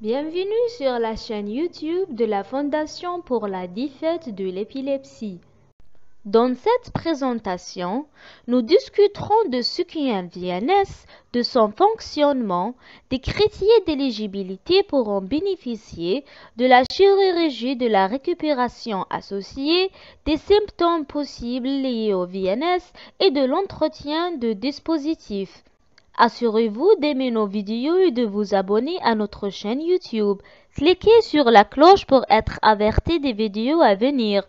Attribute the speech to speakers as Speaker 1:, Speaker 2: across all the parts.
Speaker 1: Bienvenue sur la chaîne YouTube de la Fondation pour la défaite de l'épilepsie. Dans cette présentation, nous discuterons de ce qu'est un VNS, de son fonctionnement, des critères d'éligibilité pour en bénéficier, de la chirurgie de la récupération associée, des symptômes possibles liés au VNS et de l'entretien de dispositifs. Assurez-vous d'aimer nos vidéos et de vous abonner à notre chaîne YouTube. Cliquez sur la cloche pour être averti des vidéos à venir.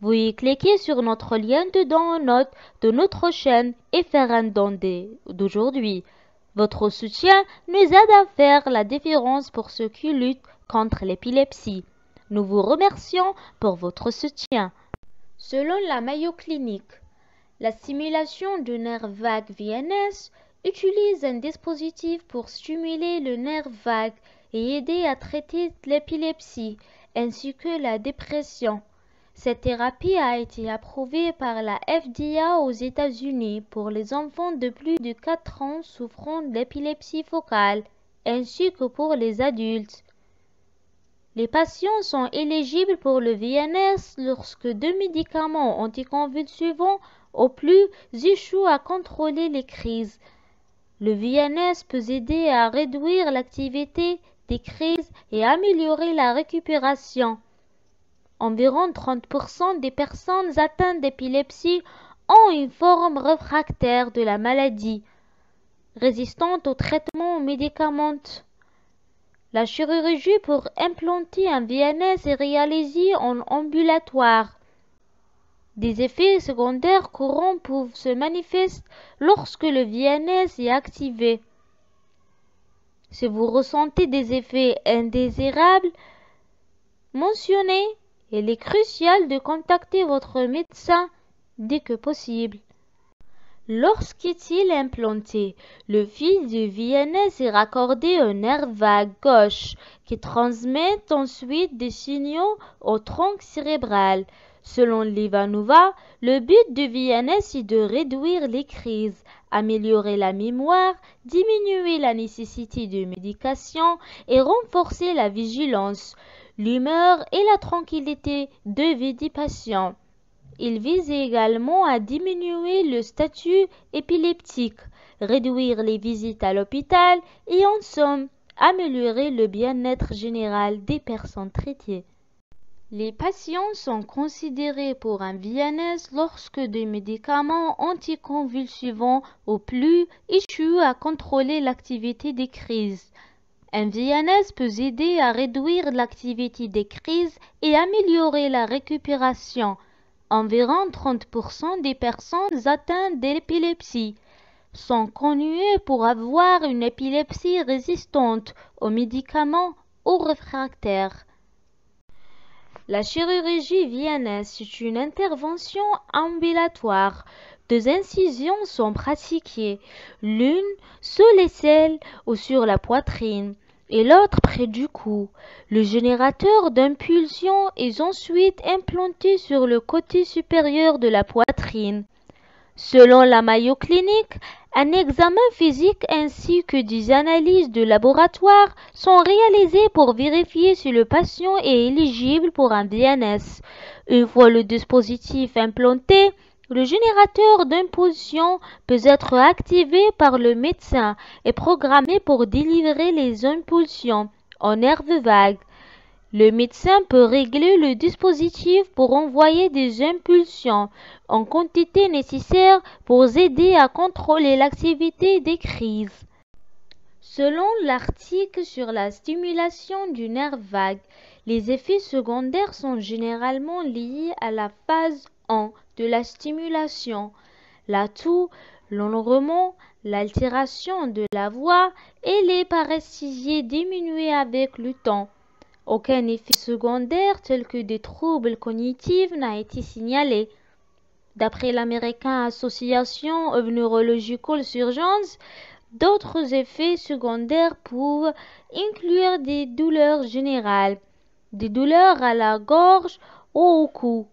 Speaker 1: Veuillez cliquer sur notre lien de don en note de notre chaîne et faire un don d'aujourd'hui. Votre soutien nous aide à faire la différence pour ceux qui luttent contre l'épilepsie. Nous vous remercions pour votre soutien. Selon la Mayo Clinic, la stimulation du nerf vague VNS utilise un dispositif pour stimuler le nerf vague et aider à traiter l'épilepsie ainsi que la dépression. Cette thérapie a été approuvée par la FDA aux États-Unis pour les enfants de plus de 4 ans souffrant d'épilepsie focale, ainsi que pour les adultes. Les patients sont éligibles pour le VNS lorsque 2 médicaments anticonvulsivants ou plus échouent à contrôler les crises. Le VNS peut aider à réduire l'activité des crises et améliorer la récupération. Environ 30% des personnes atteintes d'épilepsie ont une forme réfractaire de la maladie, résistante aux traitements médicamenteux. La chirurgie pour implanter un VNS est réalisée en ambulatoire. Des effets secondaires courants peuvent se manifester lorsque le VNS est activé. Si vous ressentez des effets indésirables mentionnés, il est crucial de contacter votre médecin dès que possible. Lorsqu'il est implanté, le fil du VNS est raccordé au nerf vague gauche qui transmet ensuite des signaux au tronc cérébral. Selon l'Ivanova, le but du VNS est de réduire les crises, améliorer la mémoire, diminuer la nécessité de médication et renforcer la vigilance, l'humeur et la tranquillité de vie des patients. Il vise également à diminuer le statut épileptique, réduire les visites à l'hôpital et en somme, améliorer le bien-être général des personnes traitées. Les patients sont considérés pour un VNS lorsque des médicaments anticonvulsivants ou plus échouent à contrôler l'activité des crises. Un VNS peut aider à réduire l'activité des crises et améliorer la récupération. Environ 30% des personnes atteintes d'épilepsie sont connues pour avoir une épilepsie résistante aux médicaments ou réfractaire. La chirurgie VNS est une intervention ambulatoire. 2 incisions sont pratiquées, l'une sous l'aisselle ou sur la poitrine et l'autre près du cou. Le générateur d'impulsion est ensuite implanté sur le côté supérieur de la poitrine. Selon la Mayo Clinic, un examen physique ainsi que des analyses de laboratoire sont réalisées pour vérifier si le patient est éligible pour un VNS. Une fois le dispositif implanté, le générateur d'impulsion peut être activé par le médecin et programmé pour délivrer les impulsions en nerf vague. Le médecin peut régler le dispositif pour envoyer des impulsions en quantité nécessaire pour aider à contrôler l'activité des crises. Selon l'article sur la stimulation du nerf vague, les effets secondaires sont généralement liés à la phase 1 de la stimulation, la toux, l'enrouement, l'altération de la voix et les paresthésies diminuées avec le temps. Aucun effet secondaire tel que des troubles cognitifs n'a été signalé. D'après l'American Association of Neurological Surgeons, d'autres effets secondaires peuvent inclure des douleurs générales, des douleurs à la gorge ou au cou,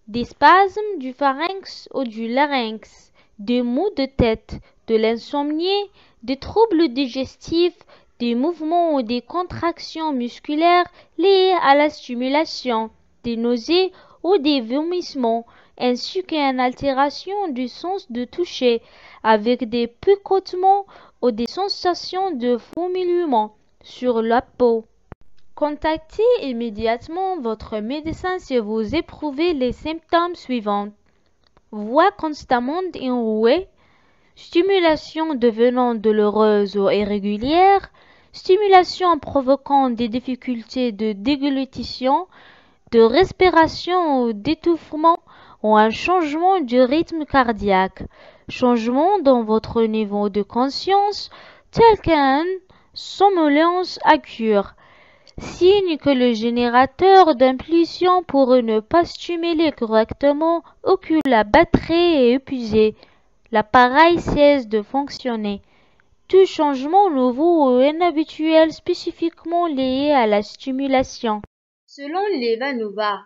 Speaker 1: des spasmes du pharynx ou du larynx, des maux de tête, de l'insomnie, des troubles digestifs, des mouvements ou des contractions musculaires liées à la stimulation, des nausées ou des vomissements, ainsi qu'une altération du sens de toucher, avec des picotements ou des sensations de fourmillement sur la peau. Contactez immédiatement votre médecin si vous éprouvez les symptômes suivants: voix constamment enrouée, stimulation devenant douloureuse ou irrégulière, stimulation provoquant des difficultés de déglutition, de respiration ou d'étouffement, ou un changement du rythme cardiaque, changement dans votre niveau de conscience tel qu'une somnolence acute, signe que le générateur d'impulsion pourrait ne pas stimuler correctement ou que la batterie est épuisée. L'appareil cesse de fonctionner. Tout changement nouveau ou inhabituel spécifiquement lié à la stimulation.
Speaker 2: Selon l'Evanova,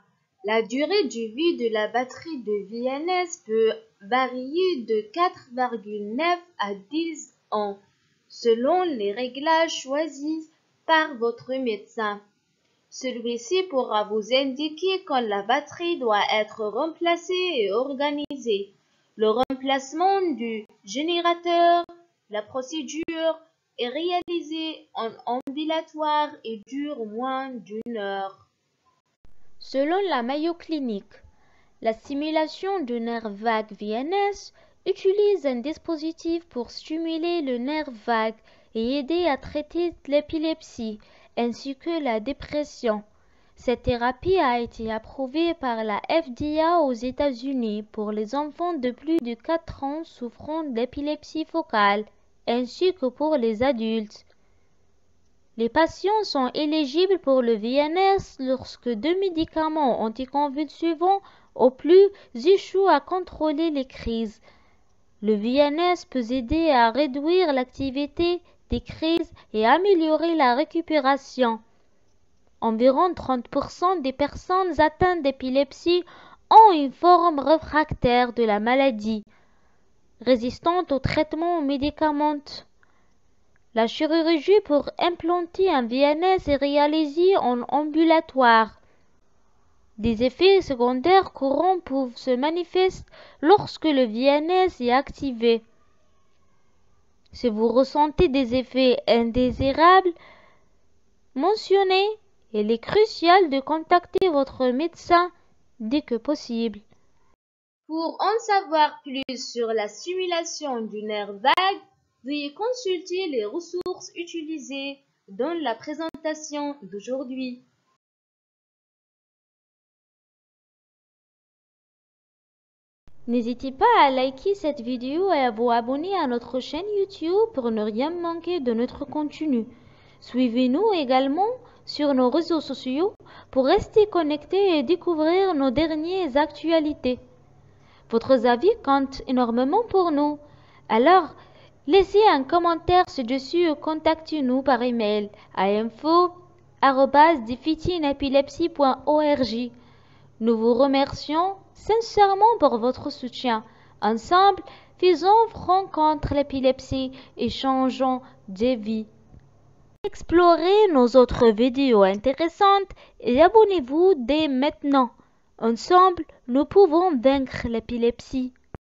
Speaker 2: la durée de vie de la batterie de VNS peut varier de 4,9 à 10 ans, selon les réglages choisis par votre médecin. Celui-ci pourra vous indiquer quand la batterie doit être remplacée et organisée. Le remplacement du générateur, la procédure est réalisée en ambulatoire et dure moins d'1 heure.
Speaker 1: Selon la Mayo Clinic, la stimulation du nerf vague VNS utilise un dispositif pour stimuler le nerf vague et aider à traiter l'épilepsie ainsi que la dépression. Cette thérapie a été approuvée par la FDA aux États-Unis pour les enfants de plus de 4 ans souffrant d'épilepsie focale, ainsi que pour les adultes. Les patients sont éligibles pour le VNS lorsque 2 médicaments anticonvulsivants ou plus échouent à contrôler les crises. Le VNS peut aider à réduire l'activité des crises et améliorer la récupération. Environ 30% des personnes atteintes d'épilepsie ont une forme réfractaire de la maladie, résistante aux traitements ou médicaments. La chirurgie pour implanter un VNS est réalisée en ambulatoire. Des effets secondaires courants peuvent se manifester lorsque le VNS est activé. Si vous ressentez des effets indésirables mentionnés, il est crucial de contacter votre médecin dès que possible.
Speaker 2: Pour en savoir plus sur la stimulation du nerf vague, veuillez consulter les ressources utilisées dans la présentation d'aujourd'hui.
Speaker 1: N'hésitez pas à liker cette vidéo et à vous abonner à notre chaîne YouTube pour ne rien manquer de notre contenu. Suivez-nous également sur nos réseaux sociaux pour rester connectés et découvrir nos dernières actualités. Votre avis compte énormément pour nous. Alors, laissez un commentaire ci-dessus ou contactez-nous par email à info@defeatingepilepsy.org. Nous vous remercions sincèrement pour votre soutien. Ensemble, faisons front contre l'épilepsie et changeons de vie. Explorez nos autres vidéos intéressantes et abonnez-vous dès maintenant. Ensemble, nous pouvons vaincre l'épilepsie.